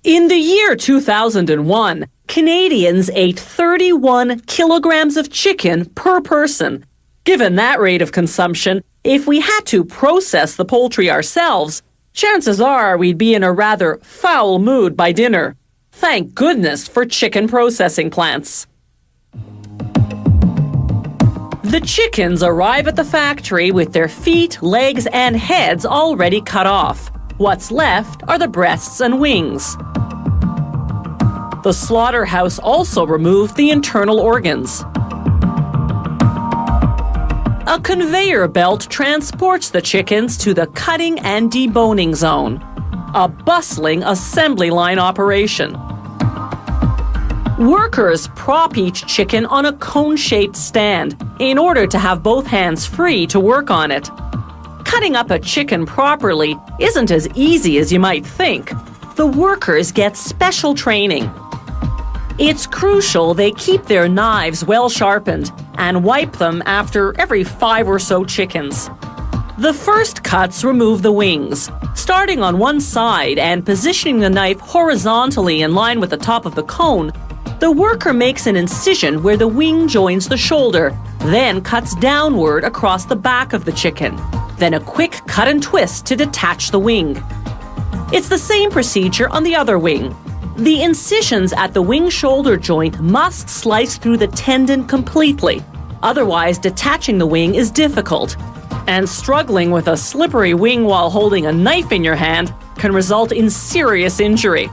In the year 2001, Canadians ate 31 kilograms of chicken per person. Given that rate of consumption, if we had to process the poultry ourselves, chances are we'd be in a rather foul mood by dinner. Thank goodness for chicken processing plants. The chickens arrive at the factory with their feet, legs, and heads already cut off. What's left are the breasts and wings. The slaughterhouse also removed the internal organs. A conveyor belt transports the chickens to the cutting and deboning zone, a bustling assembly line operation. Workers prop each chicken on a cone-shaped stand in order to have both hands free to work on it. Cutting up a chicken properly isn't as easy as you might think. The workers get special training. It's crucial they keep their knives well sharpened and wipe them after every 5 or so chickens. The first cuts remove the wings, starting on one side and positioning the knife horizontally in line with the top of the cone. The worker makes an incision where the wing joins the shoulder, then cuts downward across the back of the chicken. Then a quick cut and twist to detach the wing. It's the same procedure on the other wing. The incisions at the wing-shoulder joint must slice through the tendon completely. Otherwise, detaching the wing is difficult. And struggling with a slippery wing while holding a knife in your hand can result in serious injury.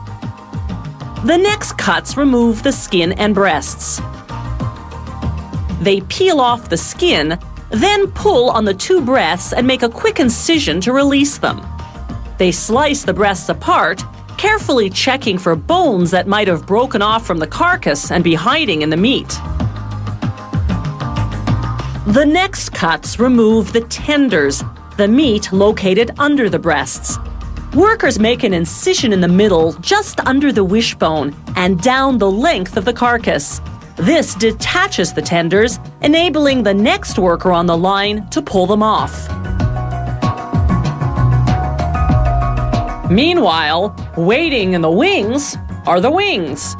The next cuts remove the skin and breasts. They peel off the skin, then pull on the 2 breasts and make a quick incision to release them. They slice the breasts apart, carefully checking for bones that might have broken off from the carcass and be hiding in the meat. The next cuts remove the tenders, the meat located under the breasts. Workers make an incision in the middle, just under the wishbone, and down the length of the carcass. This detaches the tenders, enabling the next worker on the line to pull them off. Meanwhile, waiting in the wings are the wings.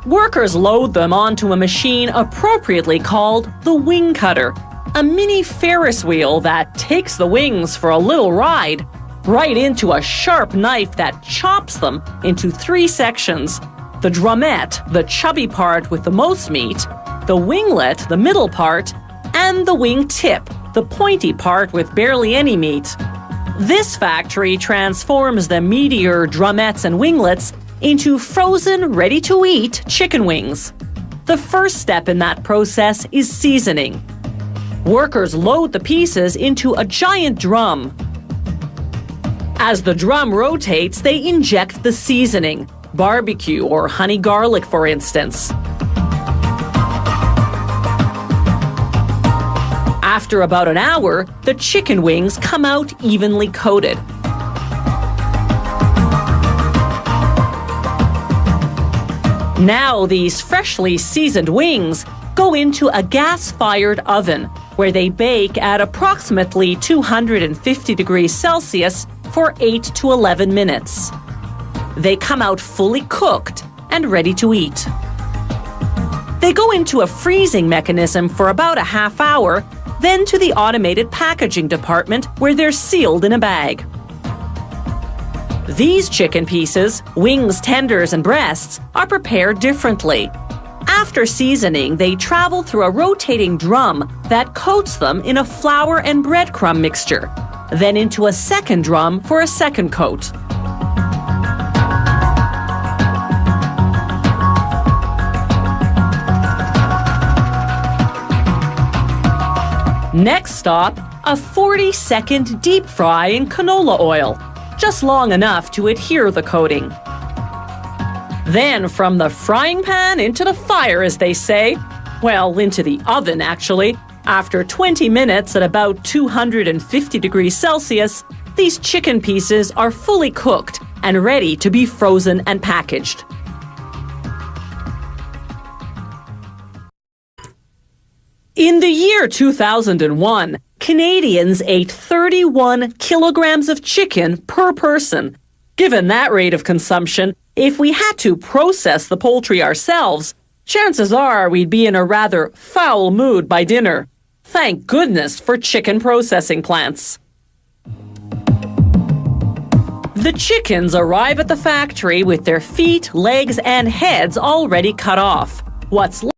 Workers load them onto a machine appropriately called the wing cutter, a mini Ferris wheel that takes the wings for a little ride, right into a sharp knife that chops them into 3 sections: the drumette, the chubby part with the most meat, the winglet, the middle part, and the wing tip, the pointy part with barely any meat. This factory transforms the meatier drumettes and winglets into frozen, ready-to-eat chicken wings. The first step in that process is seasoning. Workers load the pieces into a giant drum. As the drum rotates, they inject the seasoning, barbecue or honey garlic, for instance. After about an hour, the chicken wings come out evenly coated. Now these freshly seasoned wings go into a gas-fired oven where they bake at approximately 250 degrees Celsius for 8 to 11 minutes. They come out fully cooked and ready to eat. They go into a freezing mechanism for about a half hour, then to the automated packaging department where they're sealed in a bag. These chicken pieces, wings, tenders, and breasts, are prepared differently. After seasoning, they travel through a rotating drum that coats them in a flour and breadcrumb mixture, then into a second drum for a second coat. Next stop, a 40-second deep fry in canola oil, just long enough to adhere the coating. Then from the frying pan into the fire, as they say. Well, into the oven, actually. After 20 minutes at about 250 degrees Celsius, these chicken pieces are fully cooked and ready to be frozen and packaged. In the year 2001, Canadians ate 31 kilograms of chicken per person. Given that rate of consumption, if we had to process the poultry ourselves, chances are we'd be in a rather foul mood by dinner. Thank goodness for chicken processing plants. The chickens arrive at the factory with their feet, legs, and heads already cut off. What's